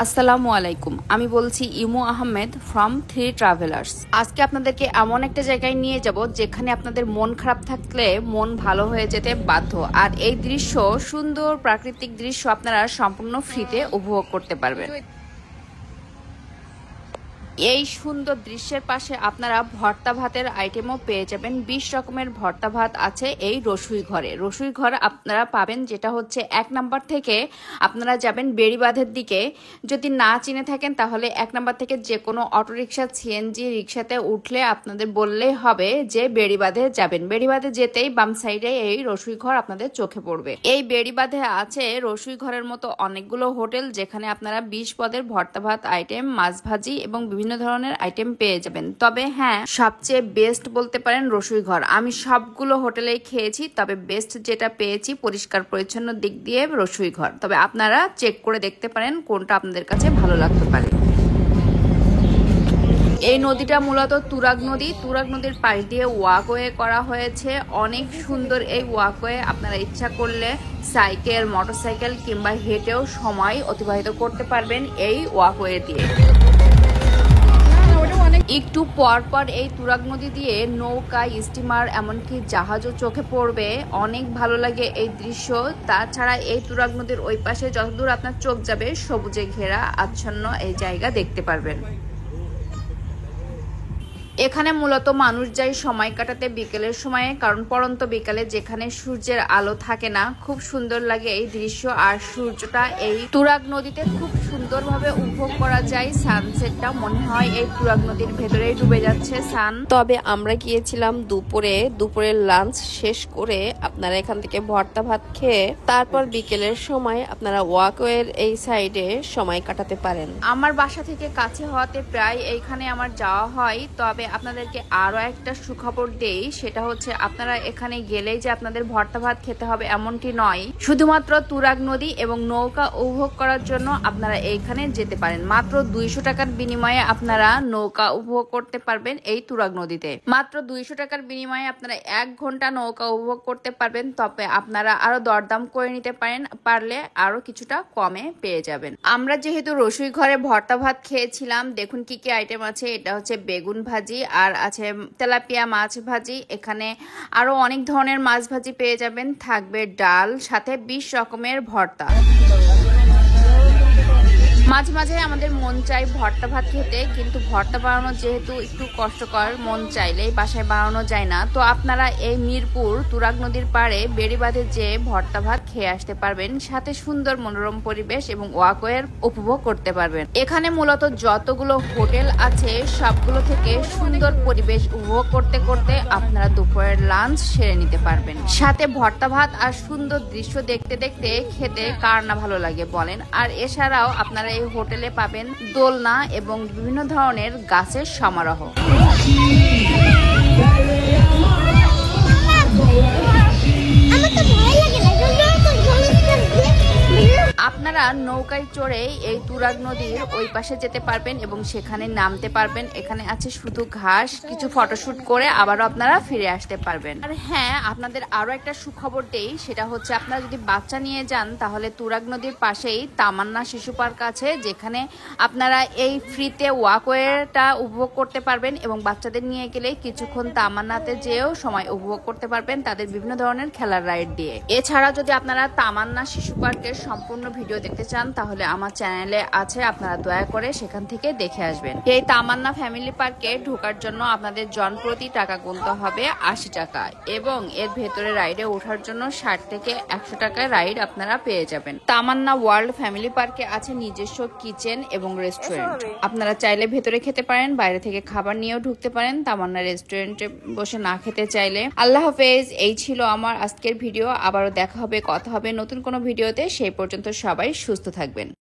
আসসালামু আলাইকুম। আমি বলছি ইমু আহমেদ ফ্রম থ্রি ট্রাভেলার্স। আজকে আপনাদেরকে এমন একটা জায়গায় নিয়ে যাব যেখানে আপনাদের মন খারাপ থাকলে মন ভালো হয়ে যেতে বাধ্য। আর এই দৃশ্য, সুন্দর প্রাকৃতিক দৃশ্য আপনারা সম্পূর্ণ ফ্রিতে উপভোগ করতে পারবেন। এই সুন্দর দৃশ্যের পাশে আপনারা ভর্তা ভাতের আইটেমও পেয়ে যাবেন। 20 রকমের ভর্তা ভাত আছে এই রসুই ঘরে। রসুই ঘর আপনারা পাবেন যেটা হচ্ছে 1 নাম্বার থেকে আপনারা যাবেন বেড়িবাঁধের দিকে। যদি না চিনে থাকেন তাহলে 1 নাম্বার থেকে যে কোনো অটোরিকশা, সিএনজি রিক্সাতে উঠলে আপনাদের বললেই হবে যে বেড়িবাঁধে যাবেন। বেড়িবাঁধে যেতেই বাম সাইডে এই রসুই ঘর আপনাদের চোখে পড়বে। এই বেড়িবাঁধে আছে রসুই ঘরের মতো অনেকগুলো হোটেল যেখানে আপনারা 20 পদের ভর্তা ভাত আইটেম, মাছ ভাজি এবং বিভিন্ন ধরনের আইটেম পেয়ে যাবেন। তবে হ্যাঁ, সবচেয়ে বেস্ট বলতে পারেন রসুই ঘর। আমি সবগুলো হোটেলেই খেয়েছি, তবে বেস্ট যেটা পেয়েছি পরিষ্কার পরিচ্ছন্ন দিক দিয়ে রসুই ঘর। তবে আপনারা চেক করে দেখতে পারেন কোনটা আপনাদের কাছে ভালো লাগতে পারে। এই নদীটা মূলত তুরাগ নদী। তুরাগ নদীর পাশ দিয়ে ওয়াকওয়ে করা হয়েছে। অনেক সুন্দর এই ওয়াকওয়ে। আপনারা ইচ্ছা করলে সাইকেল, মোটরসাইকেল কিংবা হেঁটেও সময় অতিবাহিত করতে পারবেন এই ওয়াকওয়ে দিয়ে। একটু পর পর এই তুরাগ নদী দিয়ে নৌকা, স্টিমার, এমনকি জাহাজও চোখে পড়বে। অনেক ভালো লাগে এই দৃশ্য। তাছাড়া এই তুরাগ নদীর ওই পাশে যতদূর আপনার চোখ যাবে সবুজে ঘেরা আচ্ছন্ন এই জায়গা দেখতে পারবেন। এখানে মূলত মানুষ যায় সময় কাটাতে বিকেলের সময়ে, কারণ পড়ন্ত বিকালে যেখানে সূর্যের আলো থাকে না। খুব সুন্দর লাগে এই দৃশ্য। আর সূর্যটা এই তুরাগ নদীতে খুব সুন্দরভাবে উপভোগ করা যায়। সানসেটটা মনে হয় এই তুরাগ নদীর ভেতরেই ডুবে যাচ্ছে সান। তবে আমরা গিয়েছিলাম দুপুরের লাঞ্চ শেষ করে আপনারা এখান থেকে ভর্তা ভাত খেয়ে তারপর বিকেলের সময় আপনারা ওয়াকওয়ের এই সাইডে সময় কাটাতে পারেন। আমার বাসা থেকে কাছে হওয়াতে প্রায় এইখানে আমার যাওয়া হয়। তবে আপনাদেরকে আরো একটা সুখবর দেই, সেটা হচ্ছে আপনারা এখানে গেলেই যে আপনাদের ভর্তা ভাত খেতে হবে এমনটি নয়। শুধুমাত্র তুরাগ নদী এবং নৌকা উপভোগ করার জন্য আপনারা এইখানে যেতে পারেন। মাত্র 200 টাকার বিনিময়ে আপনারা নৌকা উপভোগ করতে পারবেন এই তুরাগ নদীতে। মাত্র 200 টাকার বিনিময়ে আপনারা 1 ঘন্টা নৌকা উপভোগ করতে পারবেন। তবে আপনারা আরো দরদাম করে নিতে পারেন, পারলে আরো কিছুটা কমে পেয়ে যাবেন। আমরা যেহেতু রসুই ঘরে ভর্তা ভাত খেয়েছিলাম, দেখুন কি কি আইটেম আছে। এটা হচ্ছে বেগুন ভাজি, আর আছে তেলাপিয়া মাছ ভাজি। এখানে আরো অনেক ধরনের মাছ ভাজি পেয়ে যাবেন। থাকবে ডাল, সাথে 20 রকমের ভর্তা। মাঝে মাঝে আমাদের মন চাই ভর্তা ভাত খেতে, কিন্তু ভর্তা বানানো যেহেতু একটু কষ্টকর, মন চাইলেই বাসায় বানানো যায় না। তো আপনারা এই মিরপুর তুরাগ নদীর পাড়ে বেড়িবাঁধে যে ভর্তা ভাত খেয়ে আসতে পারবেন, সাথে সুন্দর মনোরম পরিবেশ এবং ওয়াকওয়ের উপভোগ করতে পারবেন। এখানে মূলত যতগুলো হোটেল আছে সবগুলো থেকে সুন্দর পরিবেশ উপভোগ করতে করতে আপনারা দুপুরের লাঞ্চ সেরে নিতে পারবেন। সাথে ভর্তা ভাত আর সুন্দর দৃশ্য দেখতে দেখতে খেতে কার না ভালো লাগে বলেন। আর এছাড়াও আপনারা এই হোটেলে পাবেন দোলনা এবং বিভিন্ন ধরনের গাছের সমারোহ। আপনারা নৌকায় চড়ে এই তুরাগ নদীর ওই পাশে যেতে পারবেন এবং সেখানে নামতে পারবেন। এখানে আছে শুধু ঘাস, কিছু ফটোশুট করে আবারও আপনারা ফিরে আসতে পারবেন। আর হ্যাঁ, আপনাদের আরো একটা সুখবর দেই, সেটা হচ্ছে আপনারা যদি বাচ্চা নিয়ে যান তাহলে তুরাগ নদীর পাশেই তামান্না শিশু পার্ক আছে, যেখানে আপনারা এই ফ্রিতে ওয়াকওয়েটা উপভোগ করতে পারবেন এবং বাচ্চাদের নিয়ে গেলে কিছুক্ষণ তামান্নাতে যেও সময় উপভোগ করতে পারবেন তাদের বিভিন্ন ধরনের খেলার রাইড দিয়ে। এছাড়া যদি আপনারা তামান্না শিশু পার্কের সম্পূর্ণ ভিডিও দেখতে চান তাহলে আমার চ্যানেলে আছে, আপনারা দয়া করে সেখান থেকে দেখে আসবেন। এই তামান্না ফ্যামিলি পার্কে ঢোকার জন্য আপনাদের জন প্রতি টাকা গুনতে হবে 80 টাকা এবং এর ভেতরে রাইডে ওঠার জন্য 60 থেকে 100 টাকায় রাইড আপনারা পেয়ে যাবেন। তামান্না ওয়ার্ল্ড ফ্যামিলি পার্কে আছে নিজস্ব কিচেন এবং রেস্টুরেন্ট। আপনারা চাইলে ভেতরে খেতে পারেন, বাইরে থেকে খাবার নিয়েও ঢুকতে পারেন তামান্না রেস্টুরেন্টে বসে না খেতে চাইলে। আল্লাহ হাফেজ। এই ছিল আমার আজকের ভিডিও। আবারও দেখা হবে, কথা হবে নতুন কোনো ভিডিওতে। সেই পর্যন্ত সবাই সুস্থ থাকবেন।